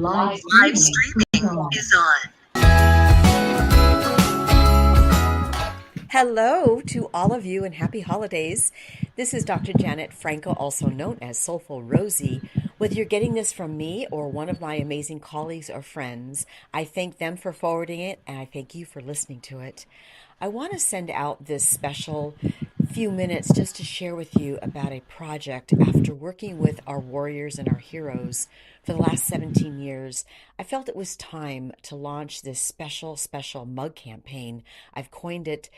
Live Live streaming streaming is is on. Hello to all of you and happy holidays. This is Dr. Janet Franco, also known as Soulful Rosie. Whether you're getting this from me or one of my amazing colleagues or friends, I thank them for forwarding it and I thank you for listening to it. I want to send out this special few minutes just to share with you about a project after working with our warriors and our heroes for the last 17 years. I felt it was time to launch this special mug campaign. I've coined it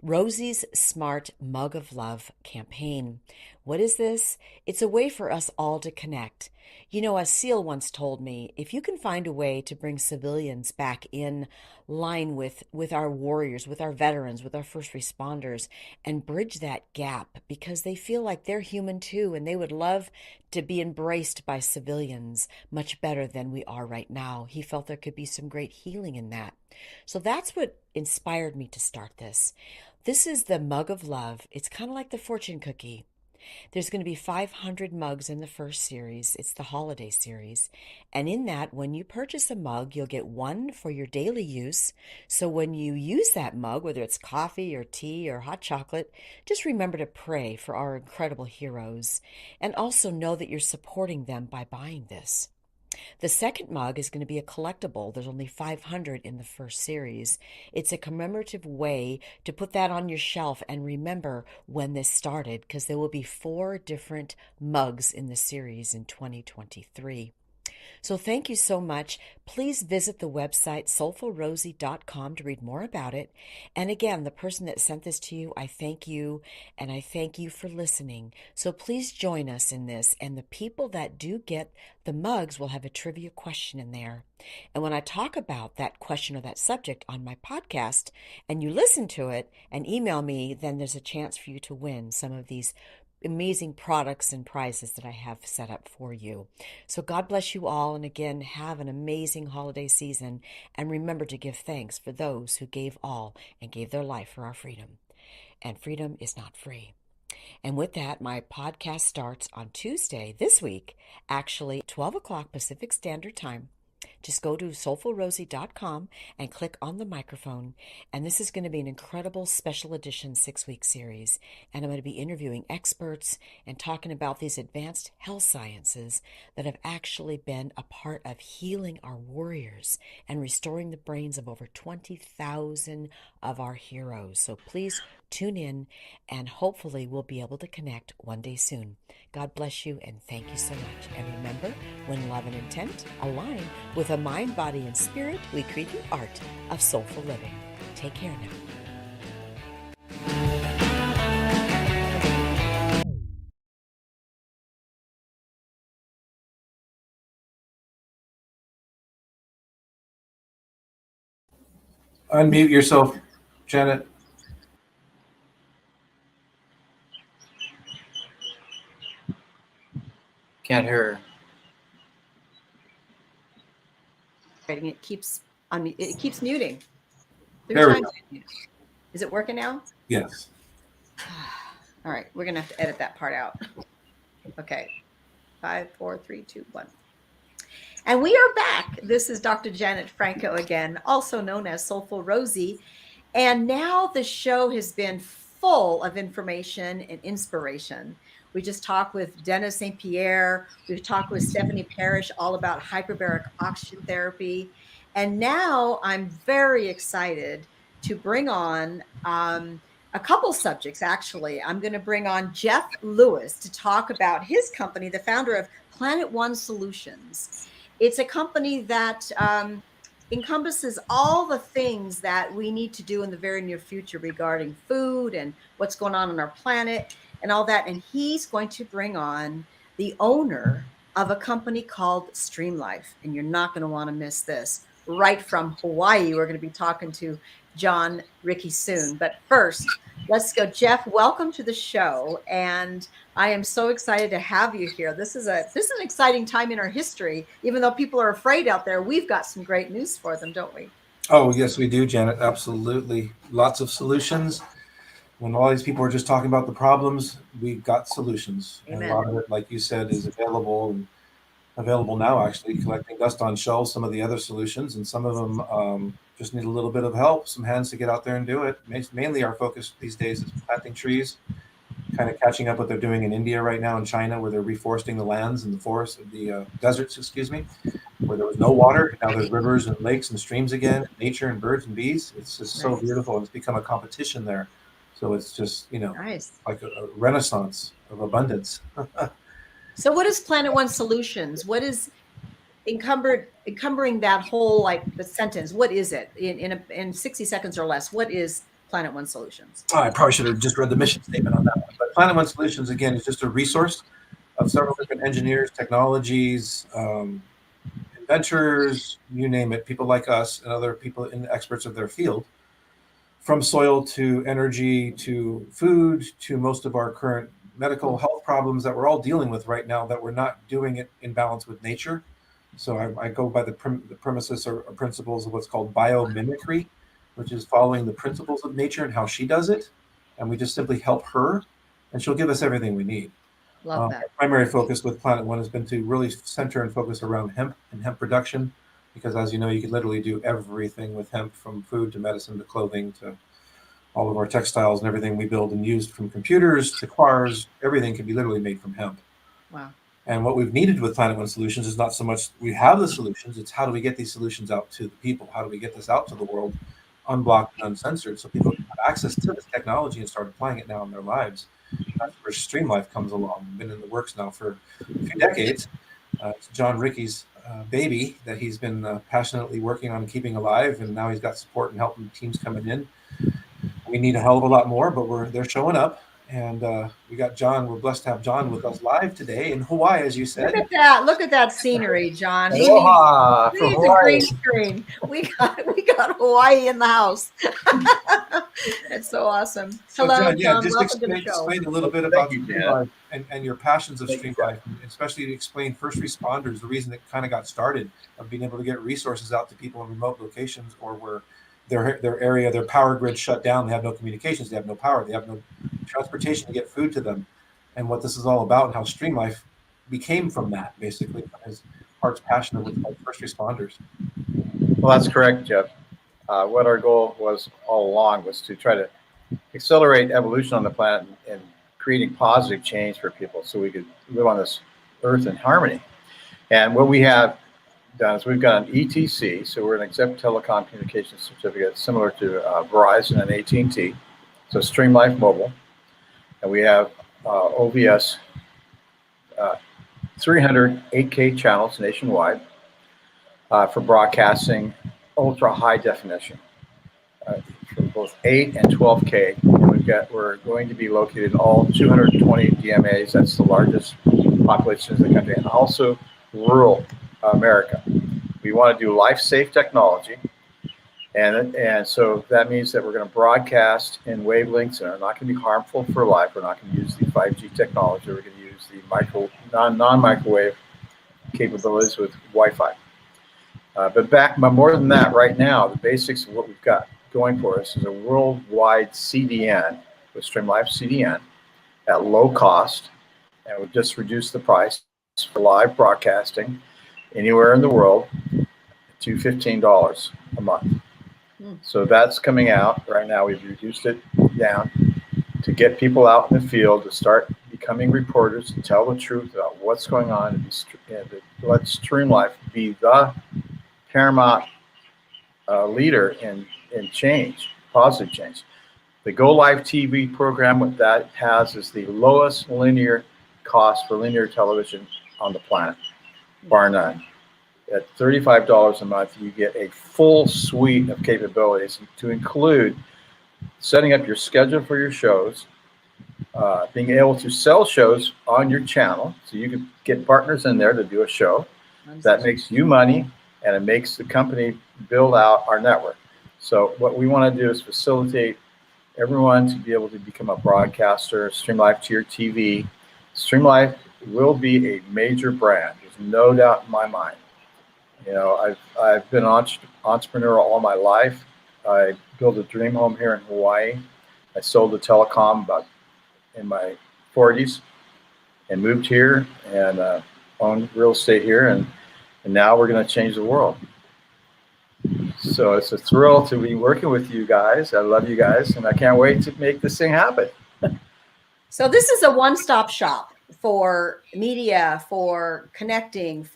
Rosie's Smart Mug of Love campaign. What is this? It's a way for us all to connect. You know, as SEAL once told me, if you can find a way to bring civilians back in line with our warriors, with our veterans, with our first responders, and bridge that gap because they feel like they're human too and they would love to be embraced by civilians much better than we are right now. He felt there could be some great healing in that. So that's what inspired me to start this. This is the Mug of Love. It's kind of like the fortune cookie. There's going to be 500 mugs in the first series. It's the holiday series. And in that, when you purchase a mug, you'll get one for your daily use. So when you use that mug, whether it's coffee or tea or hot chocolate, just remember to pray for our incredible heroes. And also know that you're supporting them by buying this. The second mug is going to be a collectible. There's only 500 in the first series. It's a commemorative way to put that on your shelf and remember when this started because there will be 4 different mugs in the series in 2023. So thank you so much. Please visit the website soulfulrosie.com to read more about it. And again, the person that sent this to you, I thank you, and I thank you for listening. So please join us in this. And the people that do get the mugs will have a trivia question in there. And when I talk about that question or that subject on my podcast, and you listen to it and email me, then there's a chance for you to win some of these amazing products and prizes that I have set up for you. So God bless you all. And again, have an amazing holiday season. And remember to give thanks for those who gave all and gave their life for our freedom. And freedom is not free. And with that, my podcast starts on Tuesday this week, actually 12 o'clock Pacific Standard Time. Just go to soulfulrosie.com and click on the microphone. And this is going to be an incredible special edition 6-week series. And I'm going to be interviewing experts and talking about these advanced health sciences that have actually been a part of healing our warriors and restoring the brains of over 20,000 of our heroes. So please tune in and hopefully we'll be able to connect one day soon. God bless you and thank you so much. And remember, when love and intent align with a mind, body, and spirit, we create the art of soulful living. Take care now. Unmute yourself, Janet. Can't hear her. It keeps muting. There we go. Is it working now? Yes. All right, we're gonna have to edit that part out. Okay, 5, 4, 3, 2, 1. And we are back. This is Dr. Janet Franco again, also known as Soulful Rosie. And now the show has been full of information and inspiration. We just talked with Dennis St. Pierre. We've talked with Stephanie Parrish all about hyperbaric oxygen therapy. And now I'm very excited to bring on a couple subjects, actually. I'm going to bring on Jeff Lewis to talk about his company, the founder of Planet One Solutions. It's a company that encompasses all the things that we need to do in the very near future regarding food and what's going on our planet and all that. And he's going to bring on the owner of a company called StreamLife. And you're not going to want to miss this. Right from Hawaii, we're going to be talking to John Ricky soon. But first, let's go. Jeff, welcome to the show. And I am so excited to have you here. This is an exciting time in our history. Even though people are afraid out there, we've got some great news for them, don't we? Oh, yes, we do, Janet. Absolutely. Lots of solutions. When all these people are just talking about the problems, we've got solutions. Amen. And a lot of it, like you said, is available. And available now, actually collecting dust on shelves, some of the other solutions, and some of them just need a little bit of help, some hands to get out there and do it. Mainly our focus these days is planting trees, kind of catching up what they're doing in India right now, in China, where they're reforesting the lands and the forests, the deserts, excuse me, where there was no water. Now there's rivers and lakes and streams again, nature and birds and bees. It's just so beautiful. It's become a competition there. So it's just, Nice. like a renaissance of abundance. So what is Planet One Solutions? What is encumbering that whole, like, the sentence? What is it in 60 seconds or less? What is Planet One Solutions? I probably should have just read the mission statement on that one. But Planet One Solutions, again, is just a resource of several different engineers, technologies, inventors, you name it, people like us and other people in experts of their field, from soil to energy to food to most of our current medical health problems that we're all dealing with right now, that we're not doing it in balance with nature. So I go by the premises or principles of what's called biomimicry, which is following the principles of nature and how she does it. And we just simply help her, and she'll give us everything we need. Love that. Our primary focus with Planet One has been to really center and focus around hemp and hemp production, because as you know, you can literally do everything with hemp, from food to medicine to clothing to all of our textiles and everything we build and use, from computers to cars. Everything can be literally made from hemp. Wow. And what we've needed with Planet One Solutions is not so much we have the solutions, it's how do we get these solutions out to the people? How do we get this out to the world, unblocked and uncensored, so people can have access to this technology and start applying it now in their lives? That's where StreamLife comes along. Been in the works now for a few decades. It's John Ricky's baby that he's been passionately working on keeping alive, and now he's got support and help and teams coming in. We need a hell of a lot more, but they're showing up. And we got John. We're blessed to have John with us live today in Hawaii, as you said. Look at that! Look at that scenery, John. Aloha We from need a Hawaii. green screen. We got Hawaii in the house. It's so awesome. So Hello, John, John. Welcome to the show. explain a little bit Thank about you, StreamLife and your passions of Thank you, StreamLife, and especially to explain first responders, the reason it kind of got started, of being able to get resources out to people in remote locations, or where their area, their power grid shut down. They have no communications. They have no power. They have no transportation to get food to them. And what this is all about, and how StreamLife became from that, basically, from his heart's passion of what's called first responders. Well, that's correct, Jeff. What our goal was all along was to try to accelerate evolution on the planet and creating positive change for people, so we could live on this earth in harmony. And what we have done is we've got an ETC, so we're an exempt telecom communications certificate, similar to Verizon and AT&T. So StreamLife Mobile, and we have OVS 300 8K channels nationwide for broadcasting ultra high definition for both 8 and 12K. And we're going to be located in all 220 DMAs. That's the largest populations in the country, and also rural America. We want to do life-safe technology, and so that means that we're going to broadcast in wavelengths that are not going to be harmful for life. We're not going to use the 5G technology. We're going to use the non-microwave capabilities with Wi-Fi. But more than that, right now, the basics of what we've got going for us is a worldwide CDN with StreamLife CDN at low cost, and we've just reduced the price for live broadcasting anywhere in the world to $15 a month. So that's coming out right now. We've reduced it down to get people out in the field to start becoming reporters, to tell the truth about what's going on, and to let StreamLife be the paramount leader in change, positive change. The Go Live TV program, what that has is the lowest linear cost for linear television on the planet, bar none. At $35 a month, you get a full suite of capabilities, to include setting up your schedule for your shows, being able to sell shows on your channel, so you can get partners in there to do a show. That makes you money, and it makes the company build out our network. So what we want to do is facilitate everyone to be able to become a broadcaster, StreamLife to your TV. StreamLife will be a major brand. There's no doubt in my mind. You know, I've been entrepreneurial all my life. I built a dream home here in Hawaii. I sold a telecom about in my 40s and moved here, and own real estate here, and now we're going to change the world. So it's a thrill to be working with you guys. I love you guys, and I can't wait to make this thing happen. So this is a one-stop shop for media, for connecting,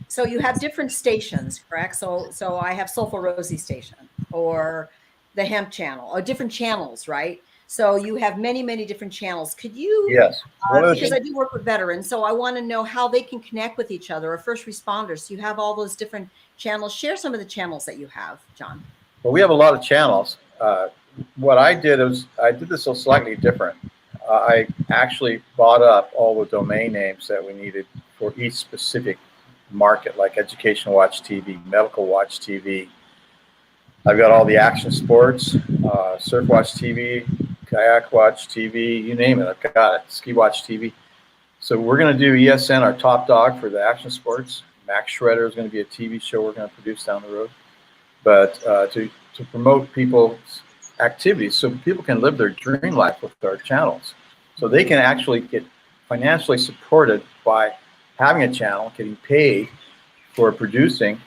so you have different stations, correct? So I have Soulful Rosie station, or the hemp channel, or different channels, right? So you have many different channels. Could you? Yes. Because I do work with veterans, so I want to know how they can connect with each other, or first responders. So you have all those different channels. Share some of the channels that you have, John. Well, we have a lot of channels. What I did is I did this a slightly different. I actually bought up all the domain names that we needed for each specific market, like Education Watch TV, Medical Watch TV. I've got all the action sports, Surf Watch TV, Kayak Watch TV, you name it, I've got it. Ski Watch TV. So we're going to do ESN, our top dog for the action sports. Max Shredder is going to be a TV show we're going to produce down the road. But to promote people's activities so people can live their dream life with our channels. So they can actually get financially supported by having a channel, getting paid for producing,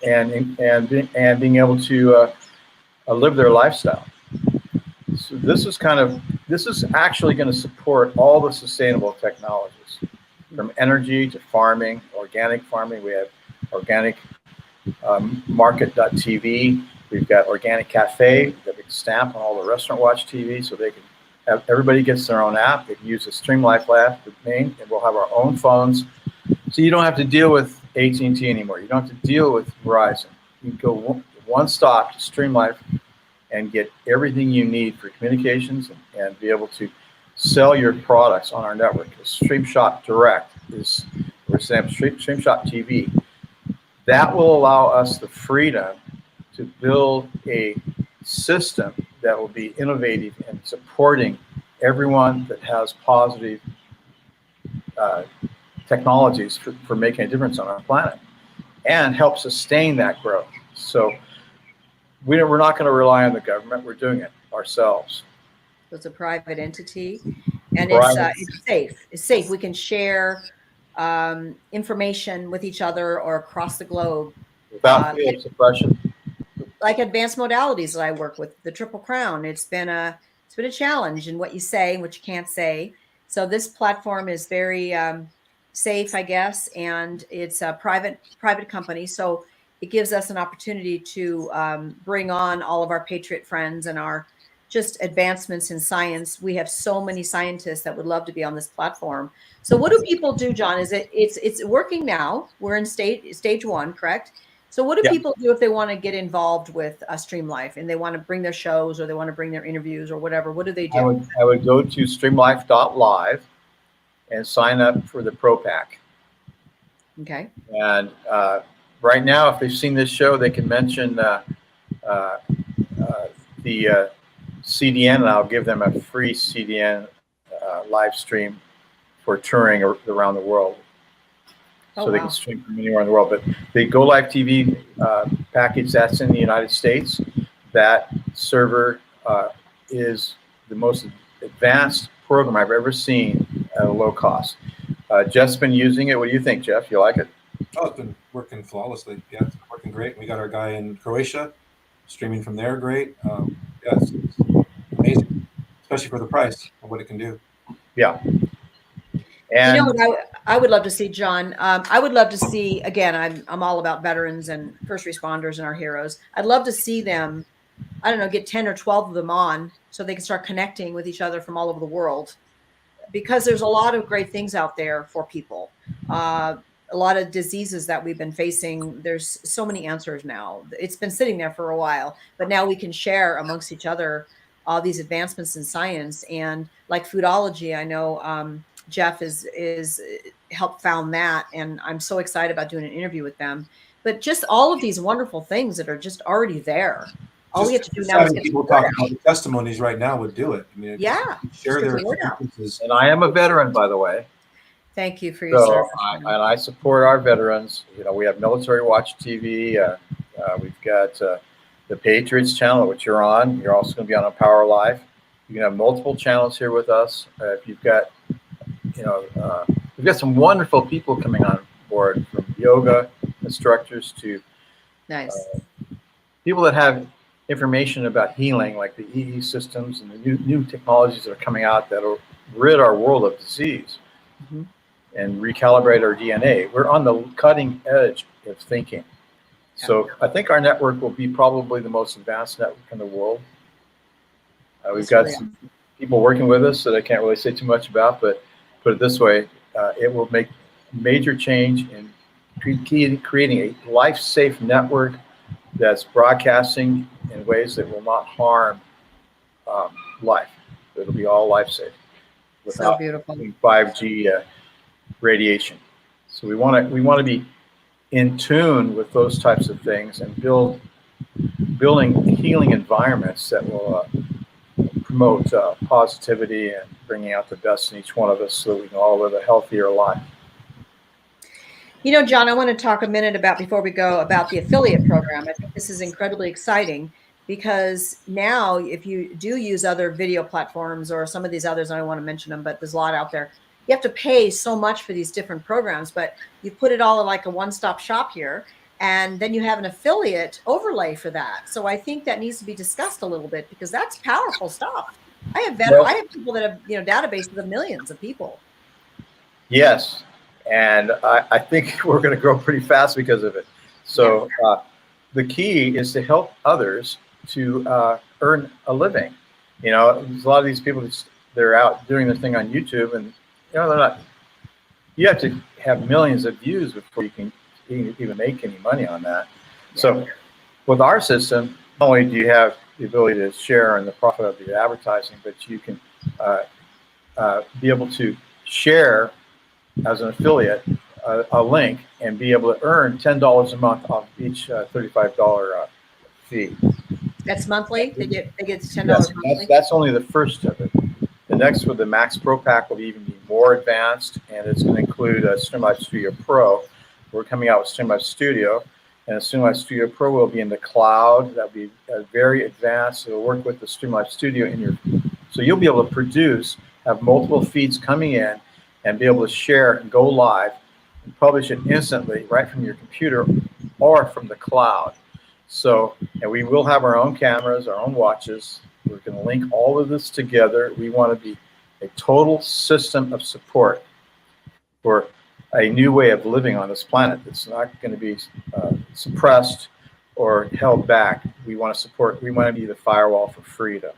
and being able to live their lifestyle. So this is actually going to support all the sustainable technologies, from energy to farming, organic farming. We have organic market.tv. We've got Organic Cafe that we can stamp on all the Restaurant Watch TV, so they can have, everybody gets their own app. They can use the StreamLife app, the main, and we'll have our own phones. So you don't have to deal with AT&T anymore. You don't have to deal with Verizon. You can go one stop to StreamLife and get everything you need for communications and be able to sell your products on our network. StreamShop Direct is, for example, StreamShop TV. That will allow us the freedom to build a system that will be innovative and supporting everyone that has positive technologies for making a difference on our planet, and help sustain that growth. So we're not going to rely on the government. We're doing it ourselves. So it's a private entity, and it's safe. It's safe. We can share information with each other or across the globe without fear of suppression. Like advanced modalities that I work with, the Triple Crown. It's been a challenge in what you say and what you can't say. So this platform is very safe, I guess, and it's a private company. So it gives us an opportunity to bring on all of our patriot friends and our just advancements in science. We have so many scientists that would love to be on this platform. So what do people do, John? It's working now? We're in stage one, correct? So what do people do if they want to get involved with StreamLife and they want to bring their shows or they want to bring their interviews or whatever? What do they do? I would go to streamlife.live and sign up for the Pro Pack. Okay. And right now, if they've seen this show, they can mention the CDN, and I'll give them a free CDN live stream for touring around the world. So they can stream from anywhere in the world. But the Go Live TV package, that's in the United States. That server is the most advanced program I've ever seen at a low cost. Jeff's been using it. What do you think, Jeff? You like it? Oh, it's been working flawlessly. Yeah, it's working great. We got our guy in Croatia streaming from there. Great. Yeah, it's amazing, especially for the price of what it can do. Yeah. And you know what I would love to see, John? I would love to see, again, I'm all about veterans and first responders and our heroes. I'd love to see them, I don't know, get 10 or 12 of them on so they can start connecting with each other from all over the world, because there's a lot of great things out there for people. A lot of diseases that we've been facing, there's so many answers now. It's been sitting there for a while, but now we can share amongst each other all these advancements in science. And like foodology, I know Jeff is helped found that, and I'm so excited about doing an interview with them. But just all of these wonderful things that are just already there. All we have to do now is get people talking about the testimonies right now would do it. I mean, share their experiences. And I am a veteran, by the way. Thank you for your service. And I support our veterans. You know, we have Military Watch TV. We've got the Patriots channel, which you're on. You're also going to be on a Power Live. You can have multiple channels here with us. If you've got, the we've got some wonderful people coming on board, from yoga instructors to Nice. people that have information about healing, like the EE systems and the new technologies that are coming out that will rid our world of disease Mhm. and recalibrate our DNA. We're on the cutting edge of thinking. So I think our network will be probably the most advanced network in the world. We've It's got really some people working with us that I can't really say too much about, but put it this way, it will make major change in creating a life-safe network that's broadcasting in ways that will not harm life. It'll be all life-safe so without beautiful. 5G radiation. So we want to be in tune with those types of things and building healing environments that will promote positivity and bringing out the best in each one of us so that we can all live a healthier life. You know, John, I want to talk a minute about, before we go, about the affiliate program. I think this is incredibly exciting because now if you do use other video platforms or some of these others, I don't want to mention them, but there's a lot out there. You have to pay so much for these different programs, but you put it all in like a one-stop shop here, and then you have an affiliate overlay for that. So I think that needs to be discussed a little bit because that's powerful stuff. I have people that have, databases of millions of people. Yes, and I think we're going to grow pretty fast because of it. So the key is to help others to earn a living. There's a lot of these people they're out doing their thing on YouTube, and they're not. You have to have millions of views before you can even make any money on that. Yeah. So with our system, not only do you have the ability to share in the profit of your advertising, but you can be able to share as an affiliate a link and be able to earn $10 a month off each $35 fee. That's monthly. They get $10 yes, monthly. That's only the first of it. The next, with the Max Pro Pack, will even be more advanced, and it's going to include a StreamLife Studio Pro. We're coming out with StreamLife Studio, and the StreamLife Studio Pro will be in the cloud. That'll be very advanced. It'll work with the StreamLife Studio so you'll be able to produce, have multiple feeds coming in, and be able to share and go live and publish it instantly right from your computer or from the cloud. So, and we will have our own cameras, our own watches. We're going to link all of this together. We want to be a total system of support for a new way of living on this planet that's not going to be suppressed or held back. We want to support, we want to be the firewall for freedom.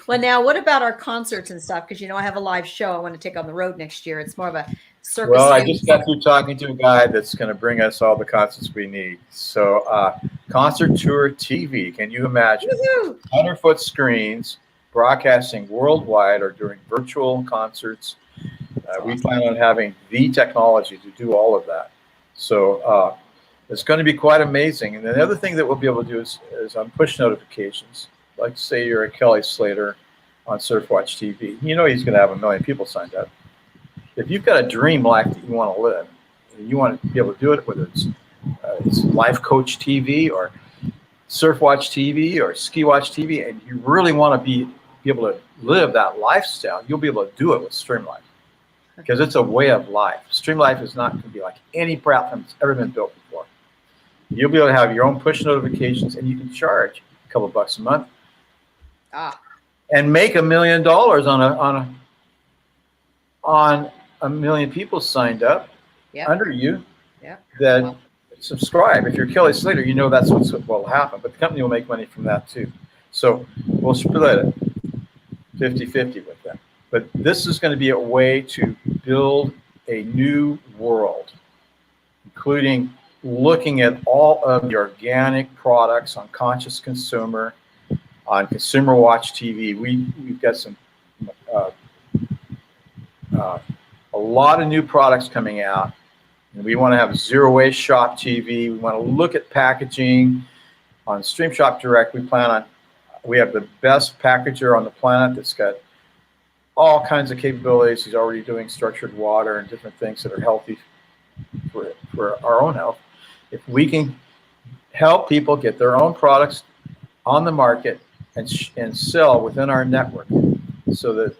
Well, now what about our concerts and stuff? Because, I have a live show I want to take on the road next year. It's more of a circus. Well, I just got through talking to a guy that's going to bring us all the concerts we need. So Concert Tour TV, can you imagine? 100-foot screens broadcasting worldwide or during virtual concerts. We plan on having the technology to do all of that. So it's going to be quite amazing. And the other thing that we'll be able to do is on push notifications. Like say you're a Kelly Slater on Surfwatch TV. He's going to have 1 million people signed up. If you've got a dream life that you want to live, and you want to be able to do it, whether it's Life Coach TV or Surfwatch TV or Ski Watch TV, and you really want to be able to live that lifestyle, you'll be able to do it with StreamLife because it's a way of life. StreamLife is not going to be like any platform that's ever been built before. You'll be able to have your own push notifications, and you can charge a couple of bucks a month. And make $1 million on 1 million people signed up under you that subscribe. If you're Kelly Slater, that's what will happen. But the company will make money from that too. So we'll split it 50-50 with them. But this is going to be a way to build a new world, including looking at all of the organic products on Conscious Consumer, on Consumer Watch TV. We've got some a lot of new products coming out, and we want to have Zero Waste Shop TV. We want to look at packaging on Stream Shop Direct. We have the best packager on the planet that's got all kinds of capabilities. He's already doing structured water and different things that are healthy for our own health. If we can help people get their own products on the market and sell within our network so that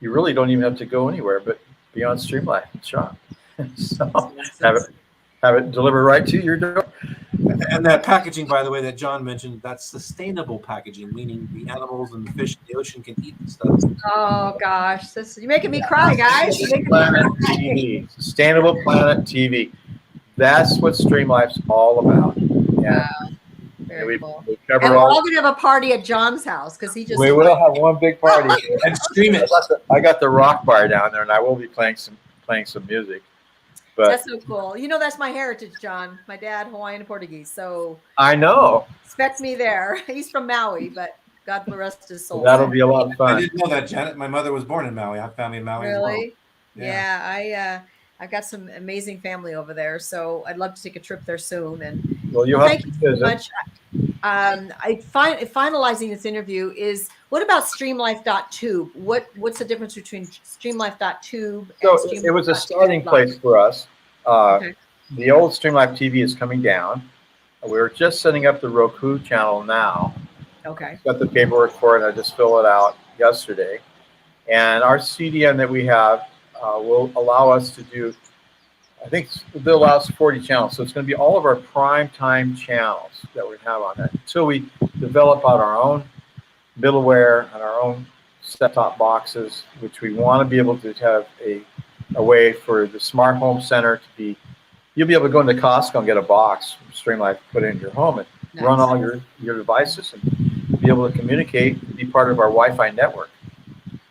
you really don't even have to go anywhere but be on StreamLife and shop. So have it delivered right to your door. And that packaging, by the way, that John mentioned, that's sustainable packaging, meaning the animals and the fish in the ocean can eat the stuff. Oh gosh, you're making me cry, guys. You're making me Planet cry. TV, Sustainable Planet TV. That's what StreamLife's all about. Wow, And very cool. we And cover we're all all. going to have a party at John's house because he just. We will have one big party. And stream it. I got the rock bar down there, and I will be playing some music. But That's so cool. You know, that's my heritage, John. My dad, Hawaiian and Portuguese. So I know expect me there. He's from Maui, but God rest his soul. that'll be a lot of I fun. didn't know that, Janet. My mother was born in Maui. I have family in Maui as well. Really? Yeah. I've got some amazing family over there, so I'd love to take a trip there soon. And Well, you'll have thank to you so visit. much. Finalizing this interview is, what about StreamLife.tube? What's the difference between StreamLife.tube and So StreamLife.tube it was a starting place for us. Okay. The old StreamLife TV is coming down. We're just setting up the Roku channel now. Okay. Got the paperwork for it. I just filled it out yesterday. And our CDN that we have will allow us to do, I think they'll allow us 40 channels. So it's going to be all of our prime time channels that we have on that until we develop out our own middleware and our own set-top boxes, which we want to be able to have a way for the smart home center to be. You'll be able to go into Costco and get a box from StreamLife, put it in your home, and run all your devices and be able to communicate, be part of our Wi-Fi network.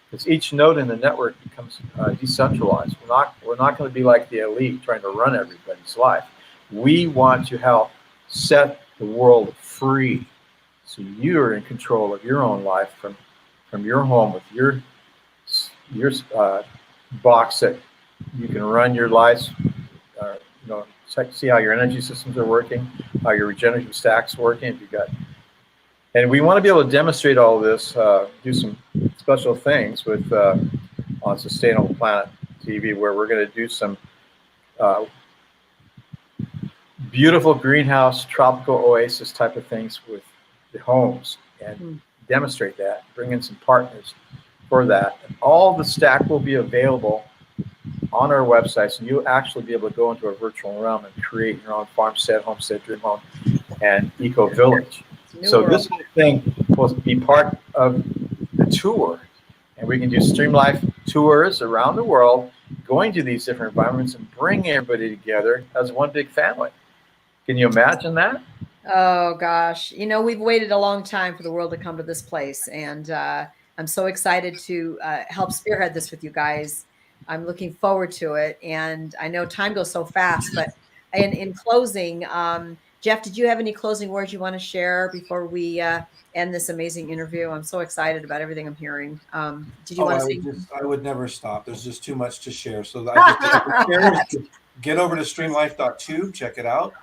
Because each node in the network becomes decentralized. We're not going to be like the elite trying to run everybody's life. We want to help set the world free, so you're in control of your own life from your home with your box that you can run your lives. See how your energy systems are working, how your regenerative stack's working. If you got, and we want to be able to demonstrate all of this, do some special things with on Sustainable Planet TV, where we're going to do some beautiful greenhouse, tropical oasis type of things with the homes and demonstrate that, bring in some partners for that. And all the stack will be available on our websites, and you'll actually be able to go into a virtual realm and create your own farmstead, homestead, dream home, and eco village. So this whole thing will be part of the tour, and we can do StreamLife tours around the world, going to these different environments and bringing everybody together as one big family. Can you imagine that? Oh gosh, we've waited a long time for the world to come to this place, and I'm so excited to help spearhead this with you guys. I'm looking forward to it, and I know time goes so fast. But in closing, Jeff, did you have any closing words you want to share before we end this amazing interview? I'm so excited about everything I'm hearing. Did you want to say? I would never stop. There's just too much to share. So I just get over to StreamLife.tube, check it out,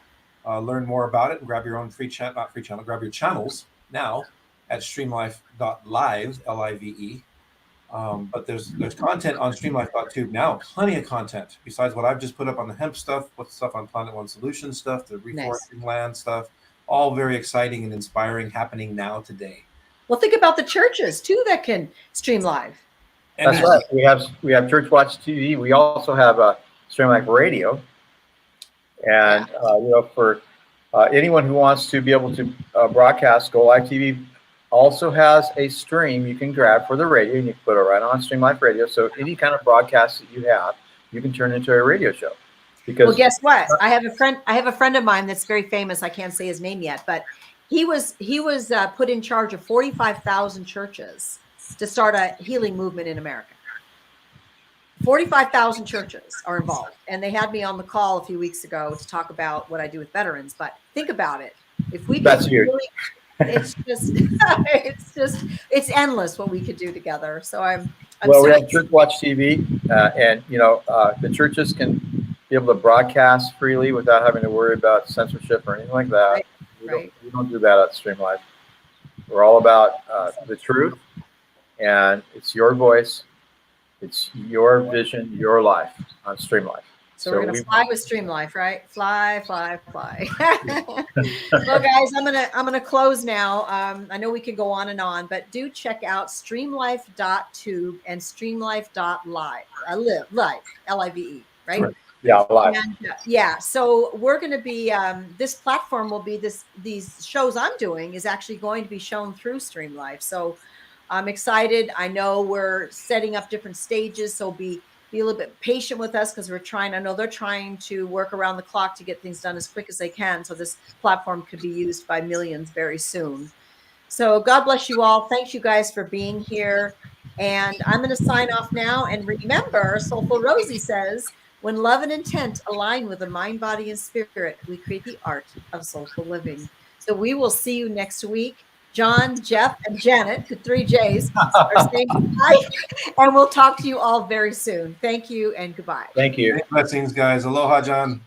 learn more about it, and grab your own grab your channels now at StreamLife.live, Live. But there's content on StreamLife.tube now, plenty of content besides what I've just put up on the hemp stuff, what's stuff on Planet One Solutions stuff, the reforesting land stuff, all very exciting and inspiring, happening now today. Well, think about the churches too that can stream live. That's right. We have Church Watch TV. We also have StreamLife Radio, and for anyone who wants to be able to broadcast, Go Live TV also has a stream you can grab for the radio, and you can put it right on StreamLife Radio. So any kind of broadcast that you have, you can turn into a radio show. Because well, guess what? I have a friend of mine that's very famous. I can't say his name yet, but he was put in charge of 45,000 churches to start a healing movement in America. 45,000 churches are involved, and they had me on the call a few weeks ago to talk about what I do with veterans. But think about it: if we could really, it's endless what we could do together. So I'm well, so we have Church Watch TV, and the churches can be able to broadcast freely without having to worry about censorship or anything like that. Right. We don't do that at StreamLife. We're all about the truth, and it's your voice, it's your vision, your life on StreamLife. So we're gonna fly with StreamLife, right? Fly, fly, fly. Well, guys, I'm gonna close now. I know we could go on and on, but do check out StreamLife.tube and StreamLife.live. Live, Live, right? Yeah, live. And, yeah, so we're going to be this platform will be these shows I'm doing is actually going to be shown through StreamLife. So I'm excited. I know we're setting up different stages, so be a little bit patient with us because I know they're trying to work around the clock to get things done as quick as they can. So this platform could be used by millions very soon. So God bless you all. Thank you guys for being here. And I'm going to sign off now. And remember, Soulful Rosie says, when love and intent align with the mind, body, and spirit, we create the art of soulful living. So we will see you next week. John, Jeff, and Janet, the 3 J's, are saying goodbye. And we'll talk to you all very soon. Thank you and goodbye. Thank you. Blessings, guys. Aloha, John.